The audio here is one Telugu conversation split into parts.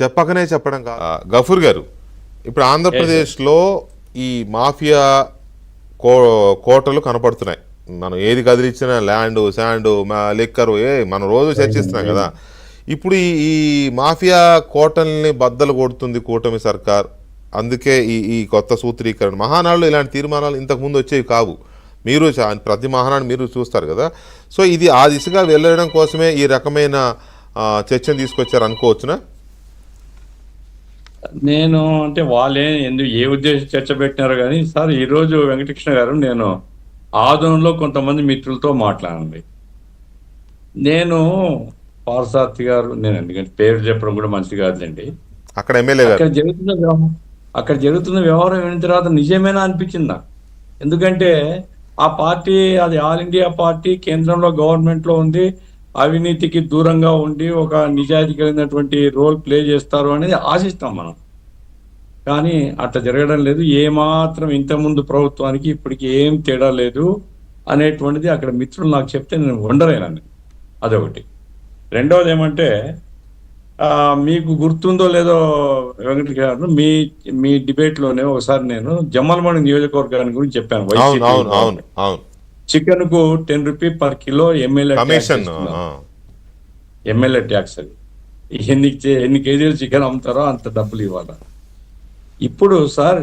చెప్పకనే చెప్పడం కాదు. గఫూర్ గారు, ఇప్పుడు ఆంధ్రప్రదేశ్లో ఈ మాఫియా కోటలు కనపడుతున్నాయి. మనం ఏది కదిలిచ్చినా ల్యాండ్, శాండ్, లిక్కరు మనం రోజు చర్చిస్తున్నాం కదా. ఇప్పుడు ఈ మాఫియా కోటల్ని బద్దలు కొడుతుంది కూటమి సర్కార్. అందుకే ఈ కొత్త సూత్రీకరణ. మహానాడులో ఇలాంటి తీర్మానాలు ఇంతకుముందు వచ్చేవి కావు. మీరు ప్రతి మహానాడు మీరు చూస్తారు కదా. సో ఇది ఆ దిశగా వెళ్ళడం కోసమే ఈ రకమైన చర్చను తీసుకొచ్చారు అనుకోవచ్చునా? నేను అంటే వాళ్ళే ఎందుకు ఏ ఉద్దేశం చర్చ పెట్టినారో కానీ సార్, ఈరోజు వెంకటకృష్ణ గారు, నేను ఆదంలో కొంతమంది మిత్రులతో మాట్లాడండి. నేను పార్సార్థి గారు, నేను ఎందుకంటే పేరు చెప్పడం కూడా మంచిది కాదులేండి. అక్కడ ఎమ్మెల్యే గారు అక్కడ జరుగుతున్న వ్యవహారం విన్న తర్వాత నిజమేనా అనిపించింది నాకు. ఎందుకంటే ఆ పార్టీ అది ఆల్ ఇండియా పార్టీ, కేంద్రంలో గవర్నమెంట్లో ఉంది, అవినీతికి దూరంగా ఉండి ఒక నిజాయితీ కలిగినటువంటి రోల్ ప్లే చేస్తారు అనేది ఆశిస్తాం మనం. కానీ అట్లా జరగడం లేదు. ఏమాత్రం ఇంతకుముందు ప్రభుత్వానికి ఇప్పటికి ఏం తేడా లేదు అనేటువంటిది అక్కడ మిత్రులు నాకు చెప్తే నేను వండరైనాను. అదొకటి. రెండవది ఏమంటే, మీకు గుర్తుందో లేదో వెంకట గారు, మీ డిబేట్లోనే ఒకసారి నేను జమ్మలమణి నియోజకవర్గాన్ని గురించి చెప్పాను. చికెన్ కు 10 rupee per kilo MLA tax. అది ఎన్ని కేజీలు చికెన్ అమ్ముతారో అంత డబ్బులు ఇవ్వాలి. ఇప్పుడు సార్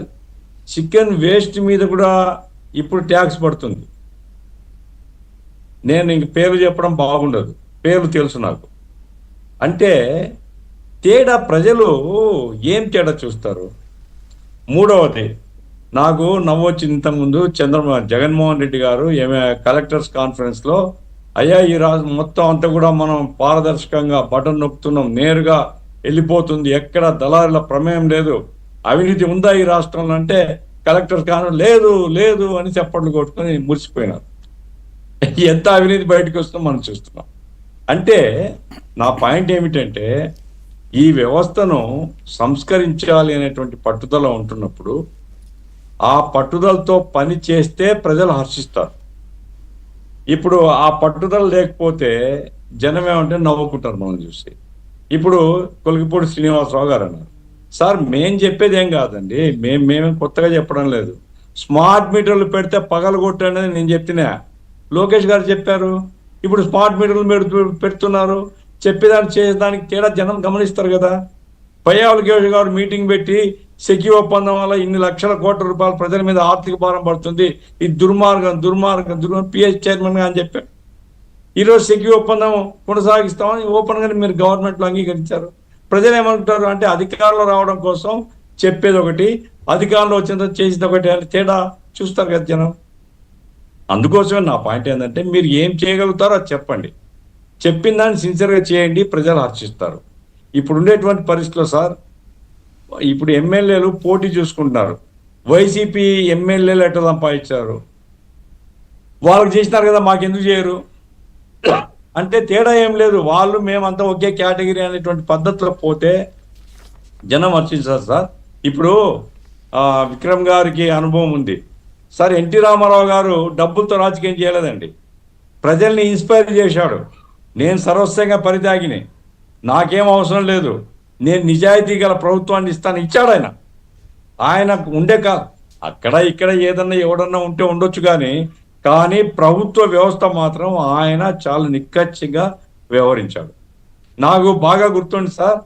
చికెన్ వేస్ట్ మీద కూడా ఇప్పుడు ట్యాక్స్ పడుతుంది. నేను ఇంక పేర్లు చెప్పడం బాగుండదు, పేర్లు తెలుసు నాకు. అంటే తేడా ప్రజలు ఏం తేడా చూస్తారు? మూడవది, నాకు నవ్వొచ్చింది ఇంతకుముందు జగన్మోహన్ రెడ్డి గారు కలెక్టర్స్ కాన్ఫరెన్స్లో, అయ్యా ఈ మొత్తం అంతా కూడా మనం పారదర్శకంగా బటన్ నొక్కుతున్నాం, నేరుగా వెళ్ళిపోతుంది, ఎక్కడ దళారుల ప్రమేయం లేదు, అవినీతి ఉందా ఈ రాష్ట్రంలో అంటే కలెక్టర్స్ కాన్ఫరెన్స్ లేదు లేదు అని చప్పట్లు కొట్టుకొని మురిసిపోయినారు. ఎంత అవినీతి బయటకు వస్తుందో మనం చూస్తున్నాం. అంటే నా పాయింట్ ఏమిటంటే, ఈ వ్యవస్థను సంస్కరించాలి అనేటువంటి పట్టుదల ఉంటున్నప్పుడు ఆ పట్టుదలతో పని చేస్తే ప్రజలు హర్షిస్తారు. ఇప్పుడు ఆ పట్టుదల లేకపోతే జనం ఏమంటే నవ్వుకుంటారు మనం చూసి. ఇప్పుడు కొలిగిపూడి శ్రీనివాసరావు గారు అన్నారు, సార్ మేం చెప్పేది ఏం కాదండి, మేమేం కొత్తగా చెప్పడం లేదు, స్మార్ట్ మీటర్లు పెడితే పగలు కొట్టనేది నేను చెప్తున్నా, లోకేష్ గారు చెప్పారు. ఇప్పుడు స్మార్ట్ మీటర్లు పెడుతున్నారు, చెప్పేదాన్ని చేసేదానికి తేడా జనం గమనిస్తారు కదా. పయ్యావుల గారు మీటింగ్ పెట్టి సెక్యూ ఒప్పందం వల్ల ఇన్ని లక్షల కోట్ల రూపాయలు ప్రజల మీద ఆర్థిక భారం పడుతుంది, ఇది దుర్మార్గం పిఎస్ చైర్మన్ గా అని చెప్పారు. ఈరోజు సెక్యూ ఒప్పందం కొనసాగిస్తామని ఓపెన్ గానే మీరు గవర్నమెంట్లో అంగీకరించారు. ప్రజలు ఏమంటారు అంటే, అధికారంలో రావడం కోసం చెప్పేది ఒకటి, అధికారంలో వచ్చిన చేసేది ఒకటి అని తేడా చూస్తారు కదా జనం. అందుకోసమే నా పాయింట్ ఏంటంటే, మీరు ఏం చేయగలుగుతారో అది చెప్పండి, చెప్పిన దాన్ని సిన్సియర్గా చేయండి, ప్రజలు హర్షిస్తారు. ఇప్పుడు ఉండేటువంటి పరిస్థితిలో సార్, ఇప్పుడు ఎమ్మెల్యేలు పోటీ చూసుకుంటున్నారు. వైసీపీ ఎమ్మెల్యేలు ఎట్లా సంపాదించారు, వాళ్ళకి చేసినారు కదా, మాకెందుకు చేయరు అంటే తేడా ఏం లేదు. వాళ్ళు మేమంతా ఒకే కేటగిరీ అనేటువంటి పద్ధతిలో పోతే జనం హర్షిస్తారు సార్. ఇప్పుడు విక్రమ్ గారికి అనుభవం ఉంది సార్. ఎన్టీ రామారావు గారు డబ్బులతో రాజకీయం చేయలేదండి, ప్రజల్ని ఇన్స్పైర్ చేశాడు. నేను సర్వస్వంగా పరిత్యాగిని, నాకేం అవసరం లేదు, నేను నిజాయితీ గల ప్రభుత్వాన్ని ఇచ్చాడు ఆయన. ఆయనకు ఉండే అక్కడ ఇక్కడ ఏదన్నా ఎవడన్నా ఉంటే ఉండొచ్చు కానీ ప్రభుత్వ వ్యవస్థ మాత్రం ఆయన చాలా నిక్కచ్చిగా వ్యవహరించాడు. నాకు బాగా గుర్తుంది సార్,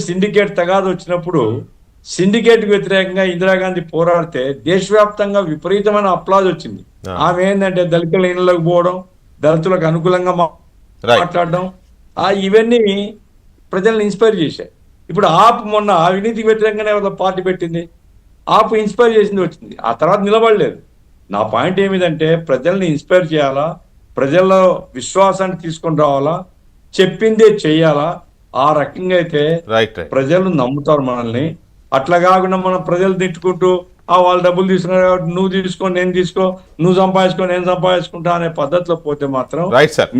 సిండికేట్ తగాదు వచ్చినప్పుడు సిండికేట్కి వ్యతిరేకంగా ఇందిరాగాంధీ పోరాడితే దేశవ్యాప్తంగా విపరీతమైన అప్లాజ్ వచ్చింది. ఆమె ఏంటంటే దళితుల ఇళ్లకు పోవడం, దళితులకు అనుకూలంగా మాట్లాడడం, ఇవన్నీ ప్రజల్ని ఇన్స్పైర్ చేశాయి. ఇప్పుడు మొన్న అవినీతికి వ్యతిరేకంగానే పార్టీ పెట్టింది, ఇన్స్పైర్ చేసింది వచ్చింది, ఆ తర్వాత నిలబడలేదు. నా పాయింట్ ఏమిటంటే, ప్రజల్ని ఇన్స్పైర్ చేయాలా, ప్రజల్లో విశ్వాసాన్ని తీసుకొని రావాలా, చెప్పిందే చెయ్యాలా. ఆ రకంగా అయితే ప్రజలు నమ్ముతారు మనల్ని. అట్లా కాకుండా మనం ప్రజలు తిట్టుకుంటూ వాళ్ళు డబ్బులు తీసుకున్నారు కాబట్టి నువ్వు తీసుకో నేను తీసుకో, నువ్వు సంపాదించుకో నేను సంపాదించుకుంటా అనే పద్ధతిలో పోతే మాత్రం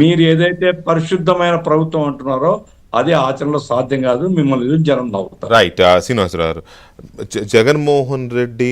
మీరు ఏదైతే పరిశుద్ధమైన ప్రభుత్వం అంటున్నారో అది ఆచరణలో సాధ్యం కాదు. మిమ్మల్ని జనం నవ్వుతారు. రైట్. శ్రీనివాసరావు గారు, జగన్మోహన్ రెడ్డి